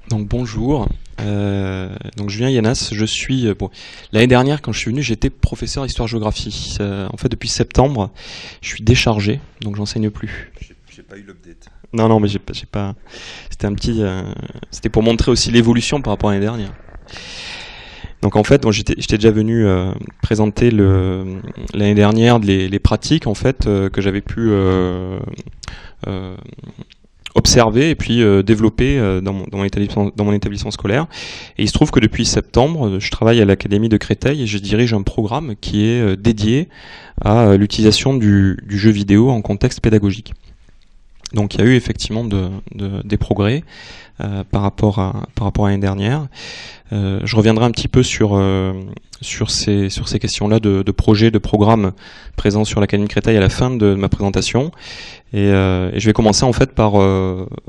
Donc bonjour, donc je viens Yanas, je suis l'année dernière quand je suis venu j'étais professeur d'histoire-géographie. En fait depuis septembre je suis déchargé donc j'enseigne plus. J'ai pas eu l'update. Non mais j'ai pas. C'était un petit, c'était pour montrer aussi l'évolution par rapport à l'année dernière. Donc en fait j'étais déjà venu présenter l'année dernière les pratiques en fait que j'avais pu observer et puis développer dans mon établissement scolaire. Et il se trouve que depuis septembre, je travaille à l'Académie de Créteil et je dirige un programme qui est dédié à l'utilisation du jeu vidéo en contexte pédagogique. Donc il y a eu effectivement des progrès par rapport à l'année dernière. Je reviendrai un petit peu sur ces questions-là de projets, de programmes présents sur l'Académie de Créteil à la fin de ma présentation. Et je vais commencer en fait par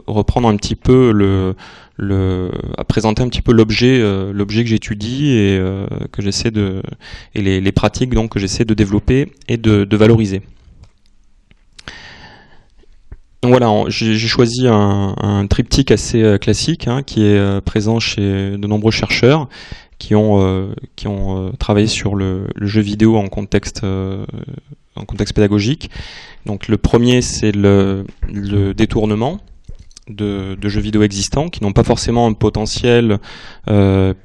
reprendre un petit peu à présenter un petit peu l'objet que j'étudie et que j'essaie et les pratiques donc que j'essaie de développer et de valoriser. Donc voilà, j'ai choisi un triptyque assez classique qui est présent chez de nombreux chercheurs qui ont travaillé sur le jeu vidéo en contexte pédagogique. Donc le premier, c'est le détournement de jeux vidéo existants qui n'ont pas forcément un potentiel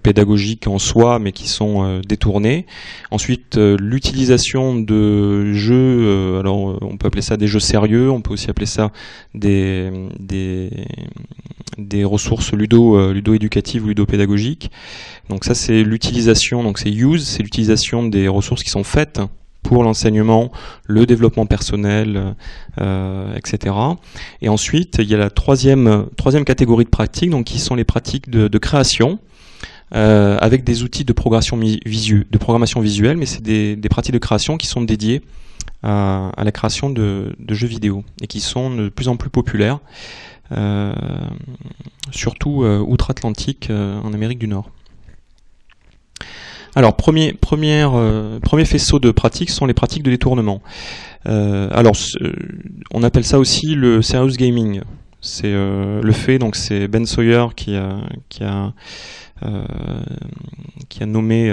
pédagogique en soi, mais qui sont détournés. Ensuite, l'utilisation de jeux, alors on peut appeler ça des jeux sérieux, on peut aussi appeler ça des ressources ludo-éducatives ou ludo-pédagogiques. Donc ça, c'est l'utilisation, donc c'est use, c'est l'utilisation des ressources qui sont faites pour l'enseignement, le développement personnel, etc. Et ensuite, il y a la troisième catégorie de pratiques, donc qui sont les pratiques de création, avec des outils de programmation visuelle, mais c'est des pratiques de création qui sont dédiées à la création de jeux vidéo et qui sont de plus en plus populaires, surtout outre-Atlantique, en Amérique du Nord. Alors, premier faisceau de pratiques sont les pratiques de détournement. On appelle ça aussi le serious gaming. C'est le fait, donc c'est Ben Sawyer qui a nommé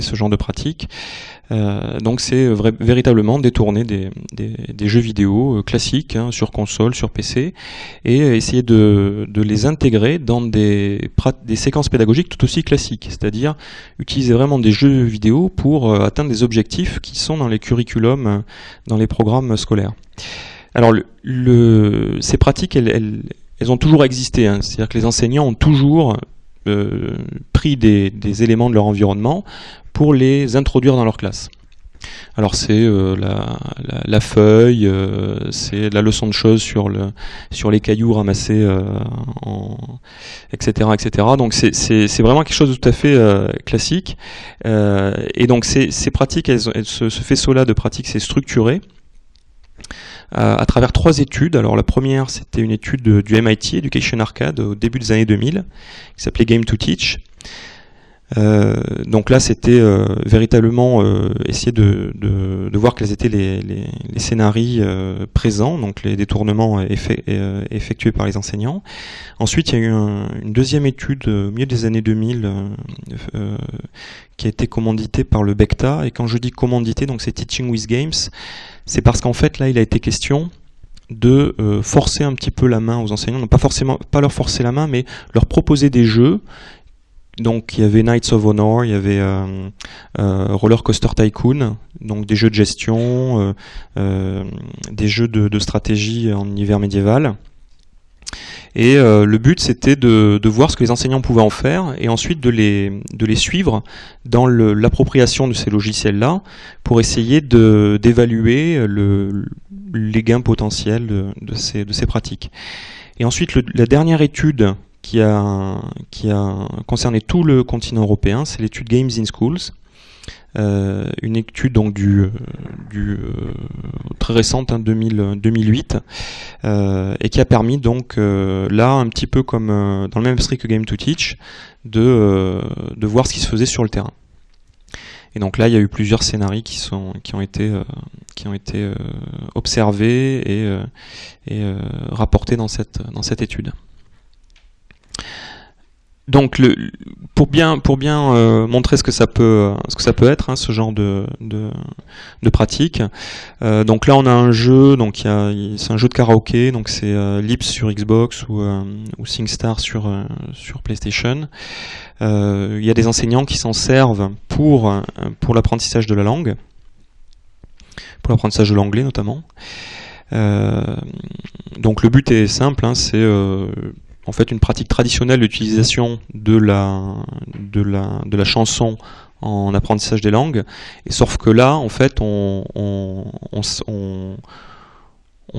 ce genre de pratique. Donc c'est véritablement détourner des jeux vidéo classiques sur console, sur PC, et essayer de les intégrer dans des séquences pédagogiques tout aussi classiques, c'est-à-dire utiliser vraiment des jeux vidéo pour atteindre des objectifs qui sont dans les curriculums, dans les programmes scolaires. Alors ces pratiques, elles ont toujours existé, c'est-à-dire que les enseignants ont toujours pris des éléments de leur environnement pour les introduire dans leur classe. Alors c'est la feuille, c'est la leçon de choses sur les cailloux ramassés, etc. Donc c'est vraiment quelque chose de tout à fait classique. Et donc ces pratiques, ce faisceau-là de pratiques, c'est structuré à travers 3 études. Alors la première, c'était une étude du MIT Education Arcade au début des années 2000, qui s'appelait Game to Teach. Donc là, c'était véritablement essayer de voir quels étaient les scénarios présents, donc les détournements effectués par les enseignants. Ensuite, il y a eu une deuxième étude au milieu des années 2000 qui a été commanditée par le BECTA. Et quand je dis commandité, donc c'est Teaching with Games, c'est parce qu'en fait là, il a été question de forcer un petit peu la main aux enseignants, non pas leur forcer la main, mais leur proposer des jeux. Donc il y avait Knights of Honor, il y avait Roller Coaster Tycoon, donc des jeux de gestion, des jeux de stratégie en univers médiéval. Et le but, c'était de voir ce que les enseignants pouvaient en faire et ensuite de les suivre dans l'appropriation de ces logiciels-là pour essayer d'évaluer les gains potentiels de ces pratiques. Et ensuite, la dernière étude qui a concerné tout le continent européen, c'est l'étude Games in Schools, une étude donc très récente, 2008, et qui a permis donc là un petit peu comme dans le même esprit que Game to Teach de voir ce qui se faisait sur le terrain. Et donc là, il y a eu plusieurs scénarios qui ont été observés et rapportés dans cette étude. Donc, pour bien montrer ce que ça peut être, hein, ce genre de pratique. Donc là, on a un jeu, donc c'est un jeu de karaoké, donc c'est Lips sur Xbox ou SingStar sur PlayStation. Il y a des enseignants qui s'en servent pour l'apprentissage de la langue, pour l'apprentissage de l'anglais notamment. Donc le but est simple, hein, c'est en fait une pratique traditionnelle d'utilisation de la chanson en apprentissage des langues, et sauf que là en fait on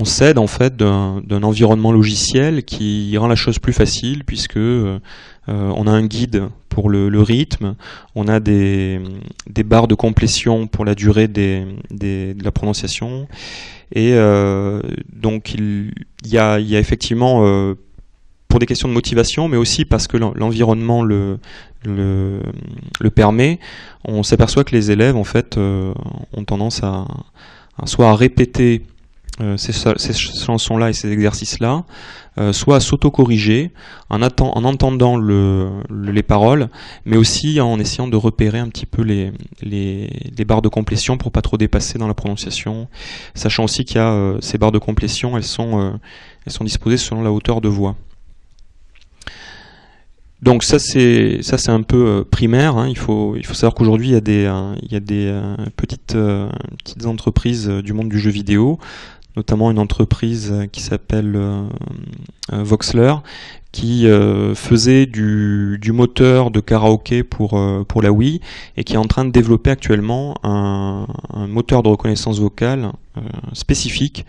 s'aide en fait d'un environnement logiciel qui rend la chose plus facile, puisque on a un guide pour le rythme, on a des barres de complétion pour la durée de la prononciation, et donc il y a effectivement pour des questions de motivation, mais aussi parce que l'environnement le permet, on s'aperçoit que les élèves en fait ont tendance soit à répéter ces chansons-là et ces exercices-là, soit à s'auto-corriger en entendant les paroles, mais aussi en essayant de repérer un petit peu les barres de complétion pour pas trop dépasser dans la prononciation, sachant aussi qu'il y a ces barres de complétion, elles sont disposées selon la hauteur de voix. Donc ça c'est un peu primaire, hein. Il faut savoir qu'aujourd'hui il y a des petites entreprises du monde du jeu vidéo, notamment une entreprise qui s'appelle Voxler, qui faisait du moteur de karaoké pour la Wii, et qui est en train de développer actuellement un moteur de reconnaissance vocale spécifique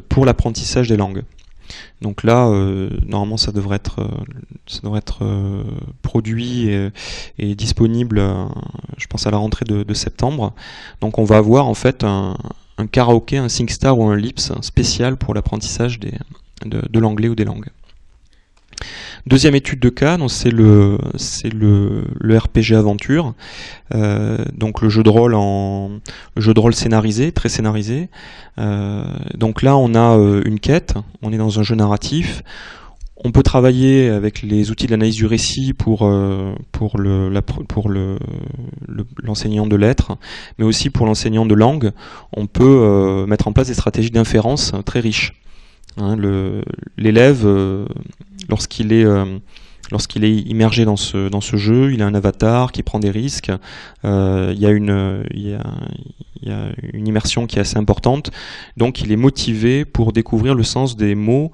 pour l'apprentissage des langues. Donc là, normalement, ça devrait être produit et disponible, je pense, à la rentrée de septembre. Donc on va avoir en fait un karaoké, un SingStar ou un Lips spécial pour l'apprentissage de l'anglais ou des langues. Deuxième étude de cas, c'est le RPG aventure, donc le jeu de rôle scénarisé, très scénarisé. Donc là on a une quête, on est dans un jeu narratif. On peut travailler avec les outils de l'analyse du récit pour l'enseignant de lettres, mais aussi pour l'enseignant de langue. On peut mettre en place des stratégies d'inférence très riches. Hein, l'élève, lorsqu'il est immergé dans ce jeu, il a un avatar qui prend des risques. Il y a une immersion qui est assez importante, donc il est motivé pour découvrir le sens des mots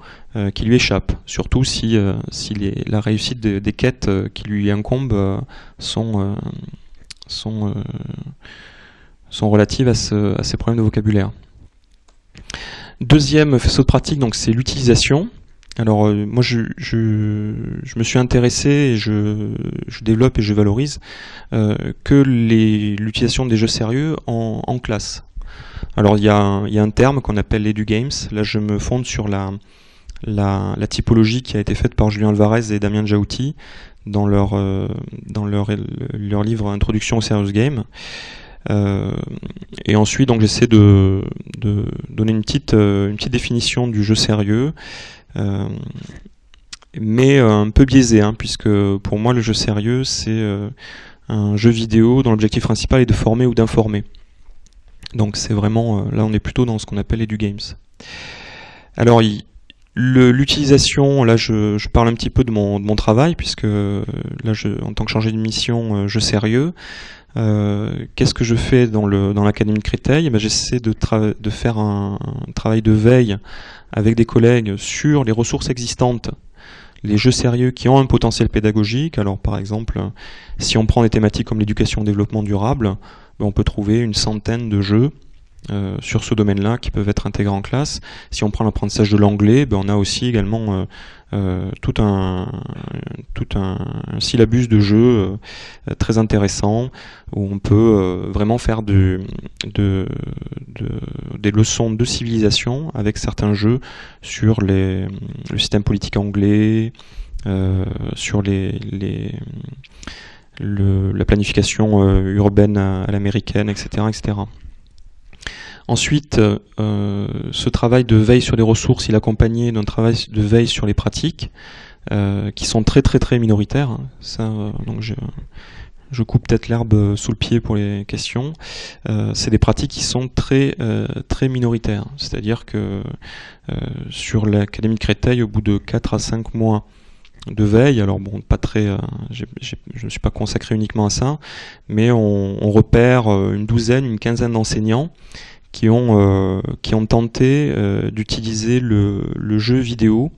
qui lui échappent, surtout si la réussite des quêtes qui lui incombent sont relatives à ces problèmes de vocabulaire. Deuxième faisceau de pratique, donc c'est l'utilisation. Alors moi je me suis intéressé et je développe et je valorise que l'utilisation des jeux sérieux en classe. Alors il y a un terme qu'on appelle l'EduGames. Là je me fonde sur la typologie qui a été faite par Julien Alvarez et Damien Djaouti dans leur livre Introduction au Serious Game. Et ensuite donc j'essaie de donner une petite définition du jeu sérieux. Mais un peu biaisé, hein, puisque pour moi le jeu sérieux c'est un jeu vidéo dont l'objectif principal est de former ou d'informer. Donc c'est vraiment, là on est plutôt dans ce qu'on appelle EduGames. Alors l'utilisation, là je parle un petit peu de mon travail, puisque là en tant que chargé de mission jeu sérieux, qu'est-ce que je fais dans l'Académie de Créteil? J'essaie de faire un travail de veille avec des collègues sur les ressources existantes, les jeux sérieux qui ont un potentiel pédagogique. Alors par exemple, si on prend des thématiques comme l'éducation au développement durable, on peut trouver une centaine de jeux sur ce domaine-là qui peuvent être intégrés en classe. Si on prend l'apprentissage de l'anglais, on a aussi également tout un syllabus de jeux très intéressant, où on peut vraiment faire des leçons de civilisation avec certains jeux sur le système politique anglais, sur la planification urbaine à l'américaine, etc., etc. Ensuite, ce travail de veille sur les ressources, il est accompagné d'un travail de veille sur les pratiques, qui sont très très très minoritaires. Ça, donc je coupe peut-être l'herbe sous le pied pour les questions. C'est des pratiques qui sont très très minoritaires. C'est-à-dire que sur l'Académie de Créteil, au bout de 4 à 5 mois de veille, alors bon, pas très, je ne suis pas consacré uniquement à ça, mais on repère une quinzaine d'enseignants qui ont tenté d'utiliser le jeu vidéo.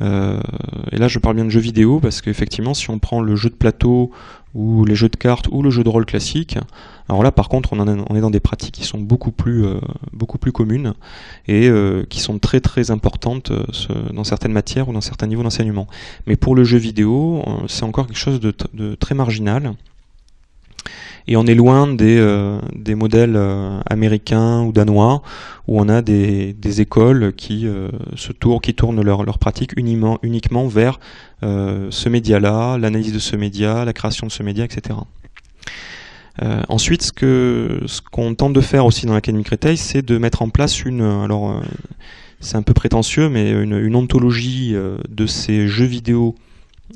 Et là je parle bien de jeux vidéo parce qu'effectivement si on prend le jeu de plateau ou les jeux de cartes ou le jeu de rôle classique, alors là par contre on est dans des pratiques qui sont beaucoup plus communes et qui sont très très importantes dans certaines matières ou dans certains niveaux d'enseignement. Mais pour le jeu vidéo, c'est encore quelque chose de très marginal. Et on est loin des modèles américains ou danois où on a des écoles qui tournent leur pratique uniquement vers ce média-là, l'analyse de ce média, la création de ce média, etc. Ensuite, ce qu'on tente de faire aussi dans l'Académie Créteil, c'est de mettre en place c'est un peu prétentieux, mais une ontologie de ces jeux vidéo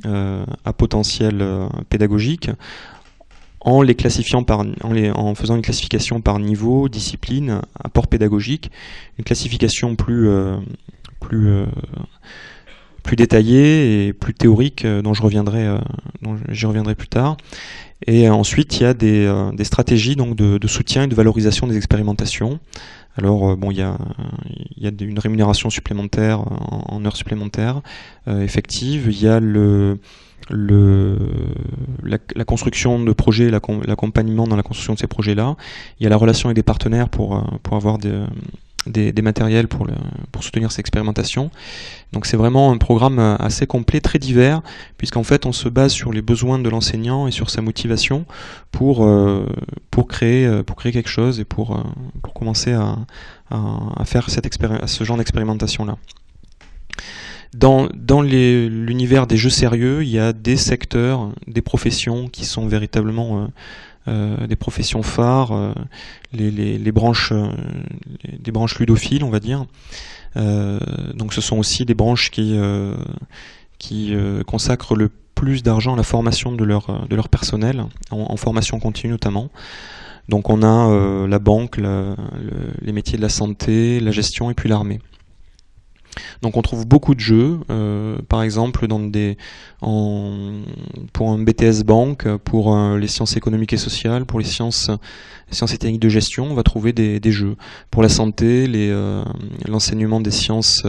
à potentiel pédagogique, en les classifiant en faisant une classification par niveau, discipline, apport pédagogique, une classification plus détaillée et plus théorique dont j'y reviendrai plus tard. Et ensuite, il y a des stratégies donc de soutien et de valorisation des expérimentations. Alors bon, il y a une rémunération supplémentaire en heures supplémentaires effectives. Il y a la construction de projets, l'accompagnement dans la construction de ces projets-là. Il y a la relation avec des partenaires pour avoir des matériels pour soutenir ces expérimentations. Donc c'est vraiment un programme assez complet, très divers, puisqu'en fait on se base sur les besoins de l'enseignant et sur sa motivation pour créer quelque chose et pour commencer à faire ce genre d'expérimentation-là. Dans l'univers des jeux sérieux, il y a des secteurs, des professions qui sont véritablement des professions phares, les branches ludophiles, on va dire. Donc ce sont aussi des branches qui consacrent le plus d'argent à la formation de leur personnel, en formation continue notamment. Donc on a la banque, les métiers de la santé, la gestion et puis l'armée. Donc on trouve beaucoup de jeux, par exemple pour un BTS banque, pour les sciences économiques et sociales, pour les sciences et techniques de gestion, on va trouver des jeux. Pour la santé, l'enseignement des sciences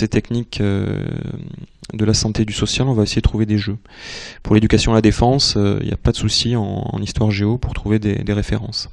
et techniques de la santé et du social, on va essayer de trouver des jeux. Pour l'éducation à la défense, il n'y a pas de souci en histoire géo pour trouver des références.